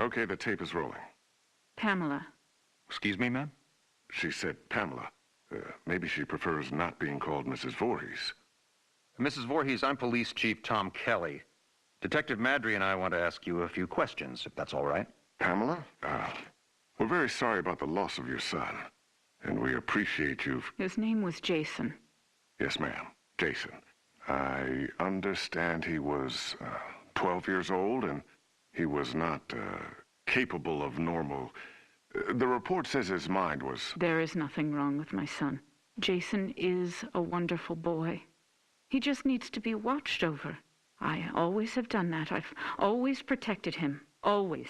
Okay, the tape is rolling. Pamela. Excuse me, ma'am? She said Pamela. Maybe she prefers not being called Mrs. Voorhees. Mrs. Voorhees, I'm Police Chief Tom Kelly. Detective Madory and I want to ask you a few questions, if that's all right. Pamela, we're very sorry about the loss of your son, and we appreciate you. His name was Jason. Yes, ma'am. Jason. I understand he was 12 years old, and he was not capable of normal. The report says his mind was... There is nothing wrong with my son. Jason is a wonderful boy. He just needs to be watched over. I always have done that. I've always protected him. Always.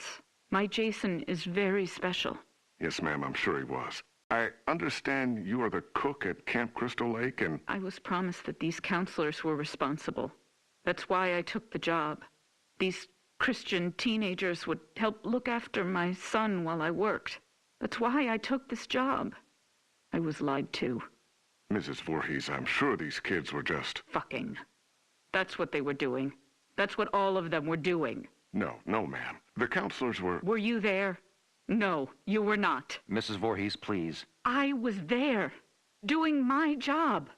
My Jason is very special. Yes, ma'am, I'm sure he was. I understand you are the cook at Camp Crystal Lake, and... I was promised that these counselors were responsible. That's why I took the job. These Christian teenagers would help look after my son while I worked. That's why I took this job. I was lied to. Mrs. Voorhees, I'm sure these kids were just... Fucking. That's what they were doing. That's what all of them were doing. No, ma'am. The counselors were... Were you there? No, you were not. Mrs. Voorhees, please. I was there, doing my job,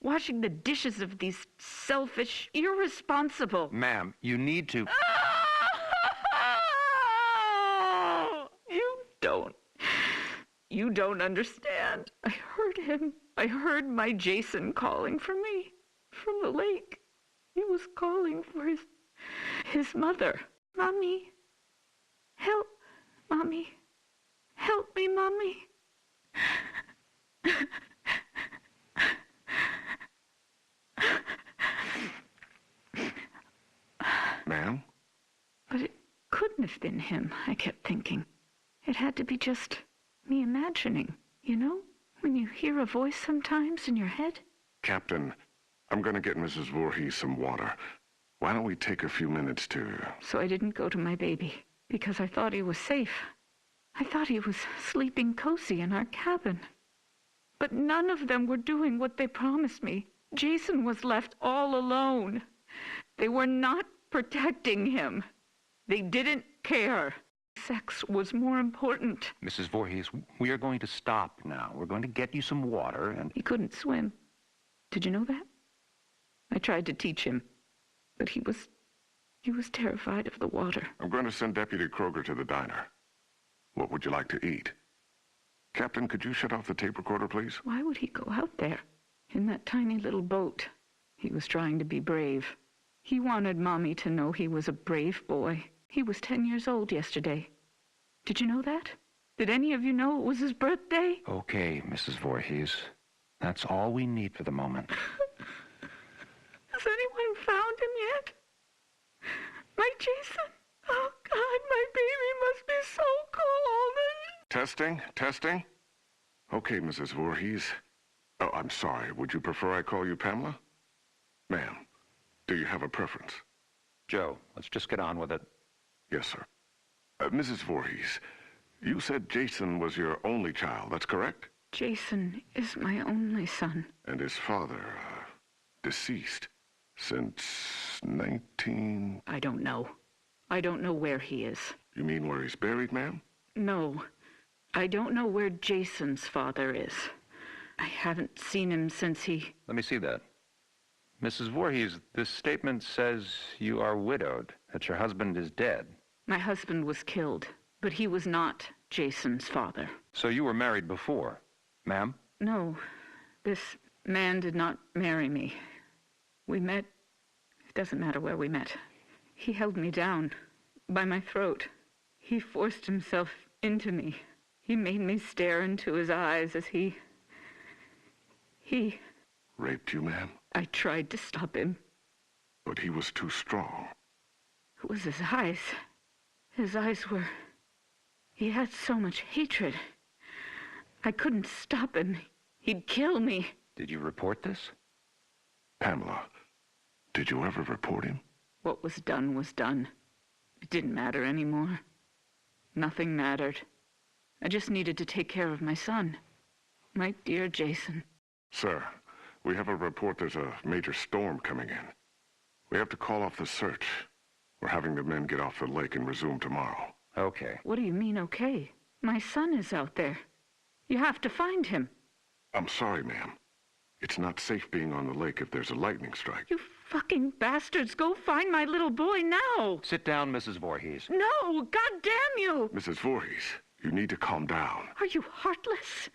washing the dishes of these selfish, irresponsible... Ma'am, you need to... You don't understand. I heard him. I heard my Jason calling for me from the lake. He was calling for his mother. Mommy, help, Mommy. Help me, Mommy. Ma'am? But it couldn't have been him, I kept thinking. It had to be just me imagining, you know? When you hear a voice sometimes in your head. Captain, I'm going to get Mrs. Voorhees some water. Why don't we take a few minutes to... So I didn't go to my baby, because I thought he was safe. I thought he was sleeping cozy in our cabin. But none of them were doing what they promised me. Jason was left all alone. They were not protecting him. They didn't care. Sex was more important. Mrs. Voorhees, we are going to stop now. We're going to get you some water and... He couldn't swim. Did you know that? I tried to teach him, but he was terrified of the water. I'm going to send Deputy Kroger to the diner. What would you like to eat? Captain, could you shut off the tape recorder, please? Why would he go out there in that tiny little boat? He was trying to be brave. He wanted Mommy to know he was a brave boy. He was 10 years old yesterday. Did you know that? Did any of you know it was his birthday? Okay, Mrs. Voorhees. That's all we need for the moment. Has anyone found him yet? My Jason? Oh, God, my baby must be so cold. Testing? Okay, Mrs. Voorhees. Oh, I'm sorry. Would you prefer I call you Pamela? Ma'am, do you have a preference? Joe, let's just get on with it. Yes, sir. Mrs. Voorhees, you said Jason was your only child, that's correct? Jason is my only son. And his father, deceased since 19... I don't know. I don't know where he is. You mean where he's buried, ma'am? No. I don't know where Jason's father is. I haven't seen him since he... Let me see that. Mrs. Voorhees, this statement says you are widowed, that your husband is dead. My husband was killed, but he was not Jason's father. So you were married before, ma'am? No, this man did not marry me. We met... It doesn't matter where we met. He held me down by my throat. He forced himself into me. He made me stare into his eyes as he... Raped you, ma'am? I tried to stop him. But he was too strong. It was his eyes. His eyes were... He had so much hatred. I couldn't stop him. He'd kill me. Did you report this? Pamela, did you ever report him? What was done. It didn't matter anymore. Nothing mattered. I just needed to take care of my son. My dear Jason. Sir, we have a report there's a major storm coming in. We have to call off the search. We're having the men get off the lake and resume tomorrow. Okay. What do you mean, okay? My son is out there. You have to find him. I'm sorry, ma'am. It's not safe being on the lake if there's a lightning strike. You fucking bastards, go find my little boy now. Sit down, Mrs. Voorhees. No, goddamn you. Mrs. Voorhees, you need to calm down. Are you heartless?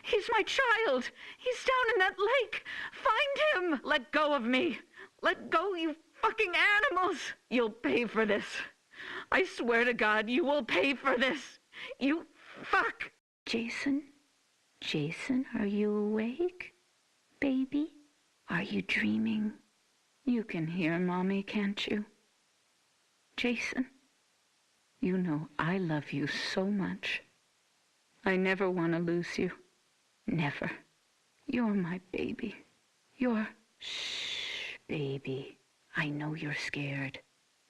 He's my child. He's down in that lake. Find him. Let go of me. Let go, you fucking animals. You'll pay for this. I swear to God, you will pay for this. You fuck. Jason? Jason, are you awake? Baby? Are you dreaming? You can hear Mommy, can't you? Jason, you know I love you so much. I never want to lose you. Never. You're my baby. Shh, baby. I know you're scared,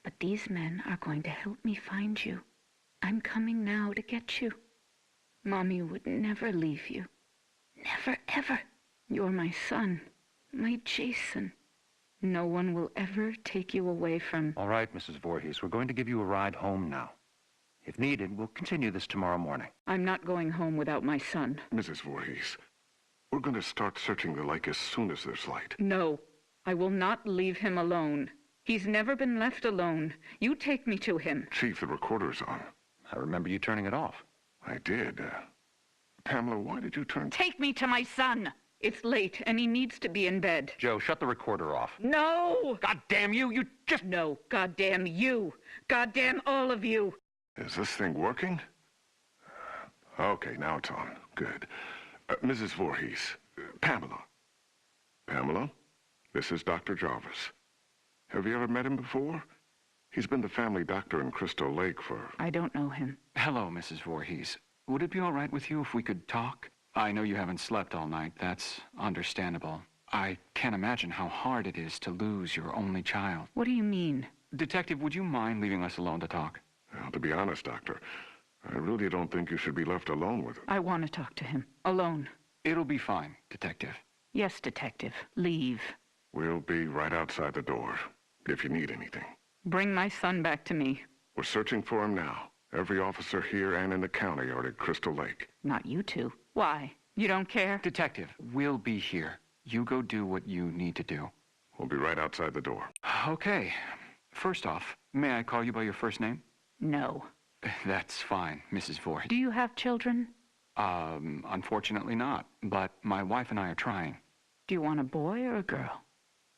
but these men are going to help me find you. I'm coming now to get you. Mommy would never leave you. Never, ever. You're my son, my Jason. No one will ever take you away from... All right, Mrs. Voorhees, we're going to give you a ride home now. If needed, we'll continue this tomorrow morning. I'm not going home without my son. Mrs. Voorhees, we're going to start searching the lake as soon as there's light. No, I will not leave him alone. He's never been left alone. You take me to him. Chief, the recorder's on. I remember you turning it off. I did. Pamela, why did you turn... Take me to my son. It's late, and he needs to be in bed. Joe, shut the recorder off. No! God damn you! You just... No, goddamn you. Goddamn all of you. Is this thing working? Okay, now it's on. Good. Mrs. Voorhees, Pamela. Pamela, this is Dr. Jarvis. Have you ever met him before? He's been the family doctor in Crystal Lake for... I don't know him. Hello, Mrs. Voorhees. Would it be all right with you if we could talk? I know you haven't slept all night. That's understandable. I can't imagine how hard it is to lose your only child. What do you mean? Detective, would you mind leaving us alone to talk? Well, to be honest, Doctor, I really don't think you should be left alone with him. I want to talk to him. Alone. It'll be fine, Detective. Yes, Detective. Leave. We'll be right outside the door, if you need anything. Bring my son back to me. We're searching for him now. Every officer here and in the county are at Crystal Lake. Not you two. Why? You don't care? Detective, we'll be here. You go do what you need to do. We'll be right outside the door. Okay. First off, may I call you by your first name? No. That's fine, Mrs. Voorhees. Do you have children? Unfortunately not, but my wife and I are trying. Do you want a boy or a girl?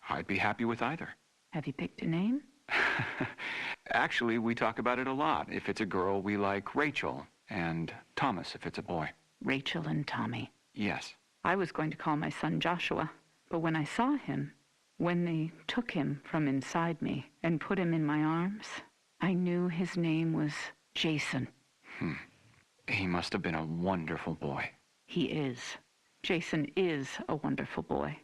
I'd be happy with either. Have you picked a name? Actually, we talk about it a lot. If it's a girl, we like Rachel, and Thomas if it's a boy. Rachel and Tommy. Yes. I was going to call my son Joshua, but when I saw him, when they took him from inside me and put him in my arms, I knew his name was Jason. He must have been a wonderful boy. He is. Jason is a wonderful boy.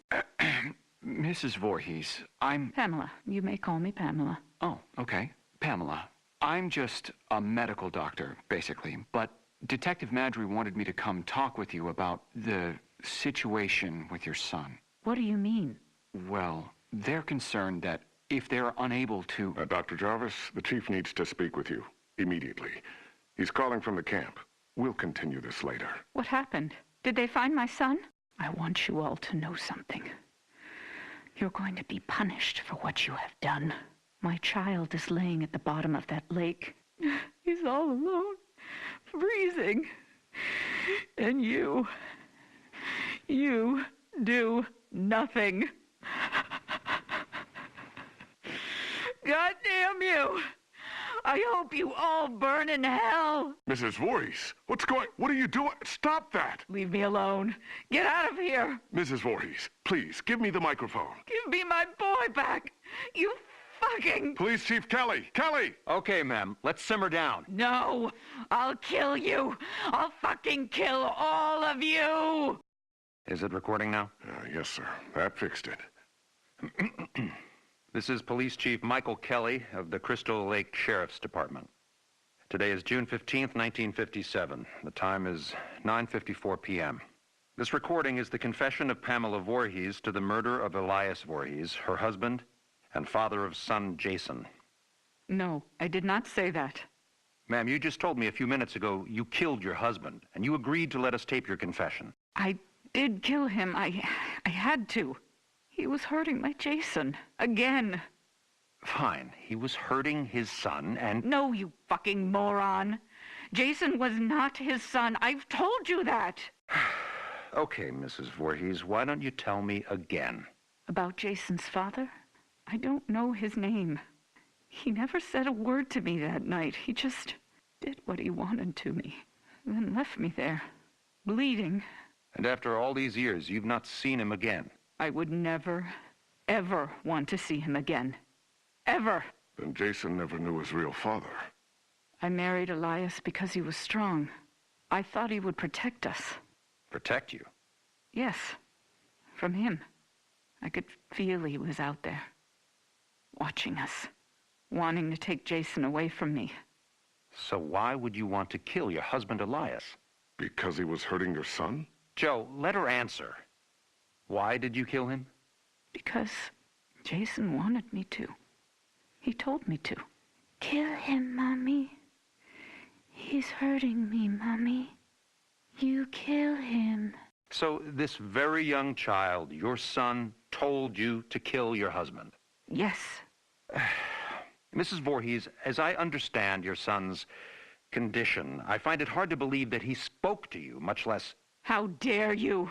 Mrs. Voorhees, I'm... Pamela. You may call me Pamela. Oh, okay. Pamela. I'm just a medical doctor, basically, but Detective Madory wanted me to come talk with you about the situation with your son. What do you mean? Well, they're concerned that if they're unable to... Dr. Jarvis, the chief needs to speak with you immediately. He's calling from the camp. We'll continue this later. What happened? Did they find my son? I want you all to know something. You're going to be punished for what you have done. My child is laying at the bottom of that lake. He's all alone, freezing. And you do nothing. God damn you! I hope you all burn in hell! Mrs. Voorhees, what are you doing? Stop that! Leave me alone. Get out of here! Mrs. Voorhees, please, give me the microphone. Give me my boy back! You fucking... Police Chief Kelly! Kelly! Okay, ma'am. Let's simmer down. No! I'll kill you! I'll fucking kill all of you! Is it recording now? Yes, sir. That fixed it. This is Police Chief Michael Kaley of the Crystal Lake Sheriff's Department. Today is June 15th, 1957. The time is 9:54 p.m. This recording is the confession of Pamela Voorhees to the murder of Elias Voorhees, her husband, and father of son Jason. No, I did not say that. Ma'am, you just told me a few minutes ago you killed your husband, and you agreed to let us tape your confession. I did kill him. I had to. He was hurting my Jason. Again. Fine. He was hurting his son, and... No, you fucking moron. Jason was not his son. I've told you that. Okay, Mrs. Voorhees, why don't you tell me again? About Jason's father? I don't know his name. He never said a word to me that night. He just did what he wanted to me, then left me there, bleeding. And after all these years, you've not seen him again? I would never, ever want to see him again. Ever. Then Jason never knew his real father. I married Elias because he was strong. I thought he would protect us. Protect you? Yes, from him. I could feel he was out there, watching us, wanting to take Jason away from me. So why would you want to kill your husband, Elias? Because he was hurting your son? Joe, let her answer. Why did you kill him? Because Jason wanted me to. He told me to. Kill him, Mommy. He's hurting me, Mommy. You kill him. So this very young child, your son, told you to kill your husband? Yes. Mrs. Voorhees, as I understand your son's condition, I find it hard to believe that he spoke to you, much less... How dare you?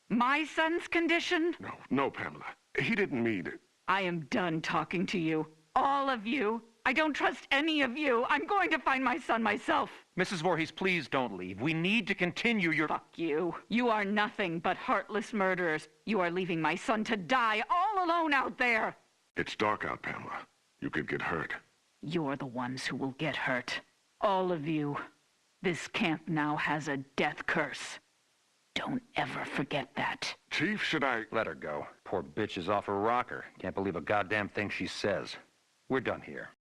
My son's condition? No, Pamela. He didn't mean it. I am done talking to you. All of you. I don't trust any of you. I'm going to find my son myself. Mrs. Voorhees, please don't leave. We need to continue your... Fuck you. You are nothing but heartless murderers. You are leaving my son to die all alone out there. It's dark out, Pamela. You could get hurt. You're the ones who will get hurt. All of you. This camp now has a death curse. Don't ever forget that. Chief, should I... Let her go. Poor bitch is off her rocker. Can't believe a goddamn thing she says. We're done here.